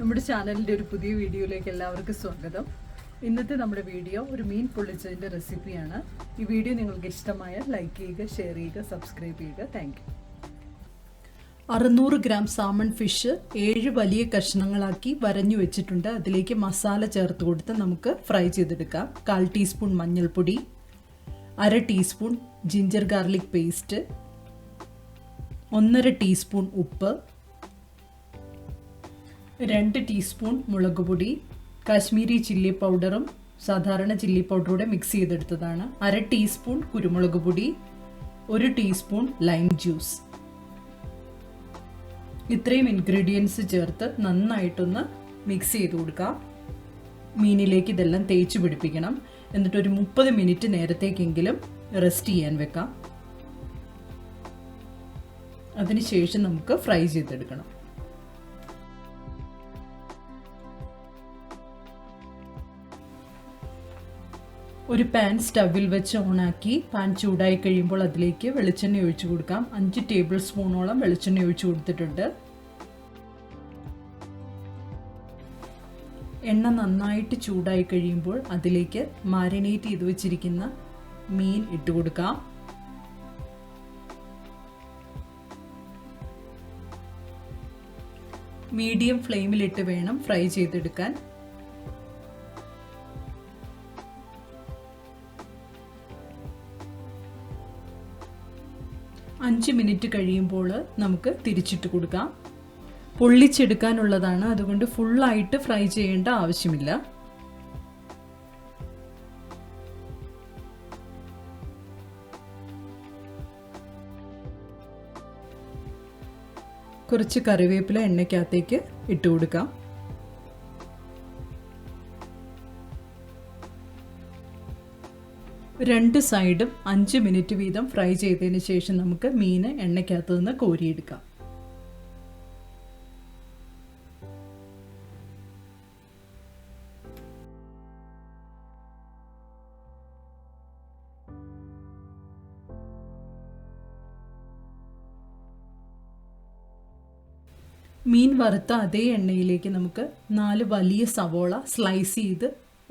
നമ്മുടെ ചാനലിൻ്റെ ഒരു പുതിയ വീഡിയോയിലേക്ക് എല്ലാവർക്കും സ്വാഗതം. ഇന്നത്തെ നമ്മുടെ വീഡിയോ ഒരു മീൻ പൊള്ളിച്ചതിൻ്റെ റെസിപ്പിയാണ്. ഈ വീഡിയോ നിങ്ങൾക്ക് ഇഷ്ടമായാൽ ലൈക്ക് ചെയ്യുക, ഷെയർ ചെയ്യുക, സബ്സ്ക്രൈബ് ചെയ്യുക. Thank you. 600 gram salmon fish 7 വലിയ കഷ്ണങ്ങളാക്കി വരഞ്ഞു വെച്ചിട്ടുണ്ട്. അതിലേക്ക് മസാല ചേർത്ത് കൊടുത്ത് നമുക്ക് ഫ്രൈ ചെയ്തെടുക്കാം. 1/4 ടീസ്പൂൺ മഞ്ഞൾപ്പൊടി, 1/2 teaspoon ginger garlic paste, 1/2 teaspoon ഉപ്പ്, 2 ടീസ്പൂൺ മുളക് പൊടി, കാശ്മീരി ചില്ലി പൗഡറും സാധാരണ ചില്ലി പൗഡറൂടെ മിക്സ് ചെയ്തെടുത്തതാണ്, 1/2 ടീസ്പൂൺ കുരുമുളക് പൊടി, 1 ടീസ്പൂൺ ലൈം ജ്യൂസ്. ഇത്രയും ഇൻഗ്രീഡിയൻസ് ചേർത്ത് നന്നായിട്ടൊന്ന് മിക്സ് ചെയ്ത് കൊടുക്കാം. മീനിലേക്ക് ഇതെല്ലാം തേച്ച് പിടിപ്പിക്കണം. എന്നിട്ടൊരു 30 മിനിറ്റ് നേരത്തേക്കെങ്കിലും റെസ്റ്റ് ചെയ്യാൻ വെക്കാം. അതിനുശേഷം നമുക്ക് ഫ്രൈ ചെയ്തെടുക്കണം. ഒരു പാൻ സ്റ്റവിൽ വെച്ച് ഓണാക്കി പാൻ ചൂടായി കഴിയുമ്പോൾ അതിലേക്ക് വെളിച്ചെണ്ണ ഒഴിച്ചു കൊടുക്കാം. 5 ടേബിൾ സ്പൂണോളം വെളിച്ചെണ്ണ ഒഴിച്ചു കൊടുത്തിട്ടുണ്ട്. എണ്ണ നന്നായിട്ട് ചൂടായി കഴിയുമ്പോൾ അതിലേക്ക് മാരിനേറ്റ് ചെയ്ത് വെച്ചിരിക്കുന്ന മീൻ ഇട്ട് കൊടുക്കാം. മീഡിയം ഫ്ലെയിമിലിട്ട് വേണം ഫ്രൈ ചെയ്തെടുക്കാൻ. അഞ്ച് മിനിറ്റ് കഴിയുമ്പോൾ നമുക്ക് തിരിച്ചിട്ട് കൊടുക്കാം. പൊള്ളിച്ചെടുക്കാനുള്ളതാണ്, അതുകൊണ്ട് ഫുള്ളായിട്ട് ഫ്രൈ ചെയ്യേണ്ട ആവശ്യമില്ല. കുറച്ച് കറിവേപ്പില എണ്ണയ്ക്കകത്തേക്ക് ഇട്ട് കൊടുക്കാം. രണ്ട് സൈഡും 5 മിനിറ്റ് വീതം ഫ്രൈ ചെയ്തതിന് ശേഷം നമുക്ക് മീൻ എണ്ണയ്ക്കകത്ത് നിന്ന് കോരിയെടുക്കാം. മീൻ വറുത്ത അതേ എണ്ണയിലേക്ക് നമുക്ക് 4 വലിയ സവോള സ്ലൈസ് ചെയ്ത്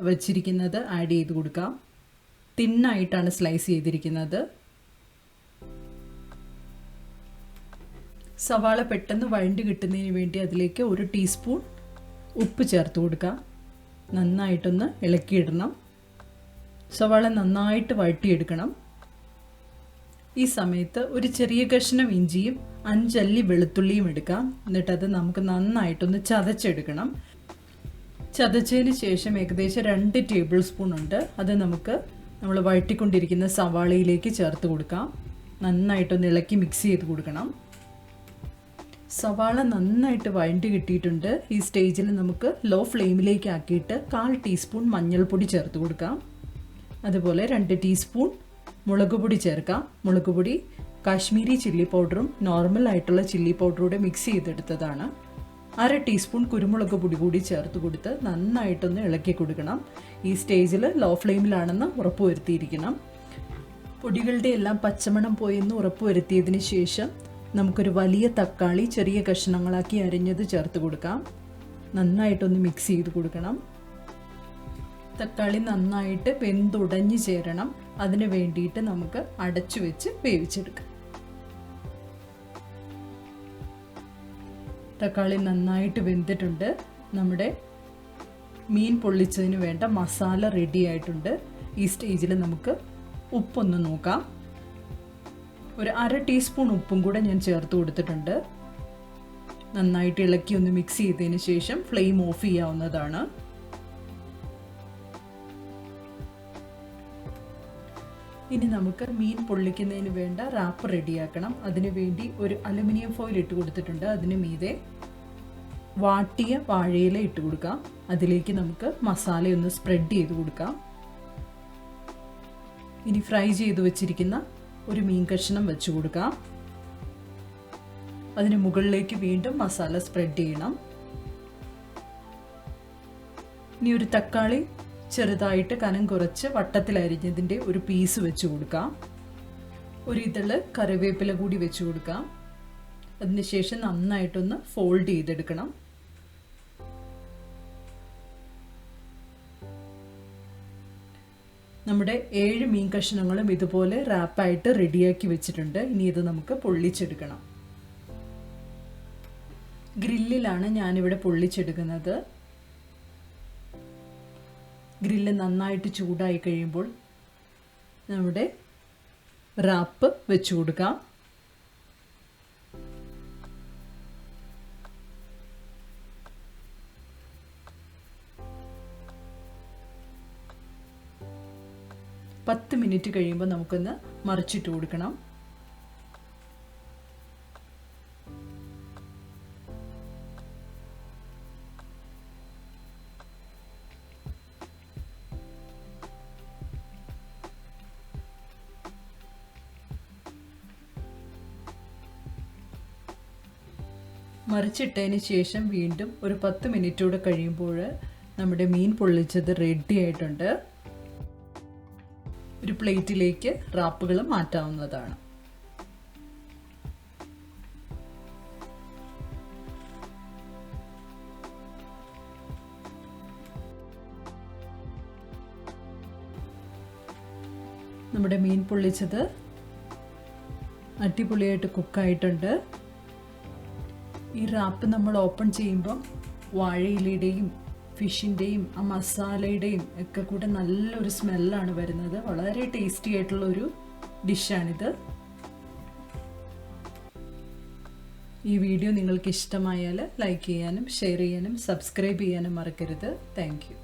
വച്ചിരിക്കുന്നത് ആഡ് ചെയ്ത് കൊടുക്കാം. തിന്നായിട്ടാണ് സ്ലൈസ് ചെയ്തിരിക്കുന്നത്. സവാള പെട്ടെന്ന് വഴണ്ടി കിട്ടുന്നതിന് വേണ്ടി അതിലേക്ക് 1 ടീസ്പൂൺ ഉപ്പ് ചേർത്ത് കൊടുക്കാം. നന്നായിട്ടൊന്ന് ഇളക്കിയിടണം. സവാള നന്നായിട്ട് വഴറ്റിയെടുക്കണം. ഈ സമയത്ത് ഒരു ചെറിയ കഷ്ണം ഇഞ്ചിയും 5 അല്ലി വെളുത്തുള്ളിയും എടുക്കാം. എന്നിട്ടത് നമുക്ക് നന്നായിട്ടൊന്ന് ചതച്ചെടുക്കണം. ചതച്ചതിന് ശേഷം ഏകദേശം 2 ടേബിൾ സ്പൂൺ ഉണ്ട്. അത് നമുക്ക് നമ്മൾ വഴറ്റിക്കൊണ്ടിരിക്കുന്ന സവാളയിലേക്ക് ചേർത്ത് കൊടുക്കാം. നന്നായിട്ടൊന്ന് ഇളക്കി മിക്സ് ചെയ്ത് കൊടുക്കണം. സവാള നന്നായിട്ട് വഴണ്ടി കിട്ടിയിട്ടുണ്ട്. ഈ സ്റ്റേജിൽ നമുക്ക് ലോ ഫ്ലെയിമിലേക്ക് ആക്കിയിട്ട് 1/4 ടീസ്പൂൺ മഞ്ഞൾപ്പൊടി ചേർത്ത് കൊടുക്കാം. അതുപോലെ 2 ടീസ്പൂൺ മുളക് പൊടി ചേർക്കാം. മുളക് പൊടി കാശ്മീരി ചില്ലി പൗഡറും നോർമൽ ആയിട്ടുള്ള ചില്ലി പൗഡറൂടെ മിക്സ് ചെയ്തെടുത്തതാണ്. 1/2 ടീസ്പൂൺ കുരുമുളക് പൊടി കൂടി ചേർത്ത് കൊടുത്ത് നന്നായിട്ടൊന്ന് ഇളക്കി കൊടുക്കണം. ഈ സ്റ്റേജിൽ ലോ ഫ്ലെയിമിലാണെന്ന് ഉറപ്പുവരുത്തിയിരിക്കണം. പൊടികളുടെ എല്ലാം പച്ചമണം പോയെന്ന് ഉറപ്പുവരുത്തിയതിന് ശേഷം നമുക്കൊരു വലിയ തക്കാളി ചെറിയ കഷ്ണങ്ങളാക്കി അരിഞ്ഞത് ചേർത്ത് കൊടുക്കാം. നന്നായിട്ടൊന്ന് മിക്സ് ചെയ്ത് കൊടുക്കണം. തക്കാളി നന്നായിട്ട് വെന്തുടഞ്ഞ് ചേരണം. അതിന് വേണ്ടിയിട്ട് നമുക്ക് അടച്ചു വെച്ച് വേവിച്ചെടുക്കാം. തക്കാളി നന്നായിട്ട് വെന്തിട്ടുണ്ട്. നമ്മുടെ മീൻ പൊള്ളിച്ചതിന് വേണ്ട മസാല റെഡി ആയിട്ടുണ്ട്. ഈ സ്റ്റേജിൽ നമുക്ക് ഉപ്പൊന്ന് നോക്കാം. ഒരു 1/2 ടീസ്പൂൺ ഉപ്പും കൂടെ ഞാൻ ചേർത്ത് കൊടുത്തിട്ടുണ്ട്. നന്നായിട്ട് ഇളക്കി ഒന്ന് മിക്സ് ചെയ്തതിന് ശേഷം ഫ്ലെയിം ഓഫ് ചെയ്യാവുന്നതാണ്. ഇനി നമുക്ക് മീൻ പൊള്ളിക്കുന്നതിന് വേണ്ട റാപ്പ് റെഡിയാക്കണം. അതിനു വേണ്ടി ഒരു അലുമിനിയം ഫോയിൽ ഇട്ട് കൊടുത്തിട്ടുണ്ട്. അതിന് മീതെ വാട്ടിയ വാഴയില ഇട്ട് കൊടുക്കാം. അതിലേക്ക് നമുക്ക് മസാലയൊന്ന് സ്പ്രെഡ് ചെയ്ത് കൊടുക്കാം. ഇനി ഫ്രൈ ചെയ്ത് വെച്ചിരിക്കുന്ന ഒരു മീൻ കഷ്ണം വെച്ച് കൊടുക്കാം. അതിന് മുകളിലേക്ക് വീണ്ടും മസാല സ്പ്രെഡ് ചെയ്യണം. ഇനി ഒരു തക്കാളി ചെറുതായിട്ട് കനം കുറച്ച് വട്ടത്തിൽ അരിഞ്ഞതിൻ്റെ ഒരു പീസ് വെച്ച് കൊടുക്കാം. ഒരു ഇതള് കറിവേപ്പില കൂടി വെച്ച് കൊടുക്കാം. അതിനുശേഷം നന്നായിട്ടൊന്ന് ഫോൾഡ് ചെയ്തെടുക്കണം. നമ്മുടെ 7 മീൻ കഷ്ണങ്ങളും ഇതുപോലെ റാപ്പായിട്ട് റെഡിയാക്കി വെച്ചിട്ടുണ്ട്. ഇനി ഇത് നമുക്ക് പൊള്ളിച്ചെടുക്കണം. ഗ്രില്ലിലാണ് ഞാനിവിടെ പൊള്ളിച്ചെടുക്കുന്നത്. ഗ്രില്ല് നന്നായിട്ട് ചൂടായി കഴിയുമ്പോൾ നമ്മുടെ റാപ്പ് വെച്ച് കൊടുക്കാം. പത്ത് മിനിറ്റ് കഴിയുമ്പോൾ നമുക്കൊന്ന് മറിച്ചിട്ട് കൊടുക്കണം. മറിച്ചിട്ടതിന് ശേഷം വീണ്ടും ഒരു 10 മിനിറ്റ് കൂടെ കഴിയുമ്പോൾ നമ്മുടെ മീൻ പൊള്ളിച്ചത് റെഡി ആയിട്ടുണ്ട്. ഒരു പ്ലേറ്റിലേക്ക് റാപ്പുകൾ മാറ്റാവുന്നതാണ്. നമ്മുടെ മീൻ പൊള്ളിച്ചത് അടിപൊളിയായിട്ട് കുക്കായിട്ടുണ്ട്. ഈ റാപ്പ് നമ്മൾ ഓപ്പൺ ചെയ്യുമ്പം വാഴയിലയുടെയും ഫിഷിൻ്റെയും ആ മസാലയുടെയും ഒക്കെ കൂടെ നല്ലൊരു സ്മെല്ലാണ് വരുന്നത്. വളരെ ടേസ്റ്റി ആയിട്ടുള്ളൊരു ഡിഷാണിത്. ഈ വീഡിയോ നിങ്ങൾക്ക് ഇഷ്ടമായാൽ ലൈക്ക് ചെയ്യാനും ഷെയർ ചെയ്യാനും സബ്സ്ക്രൈബ് ചെയ്യാനും മറക്കരുത്. Thank you.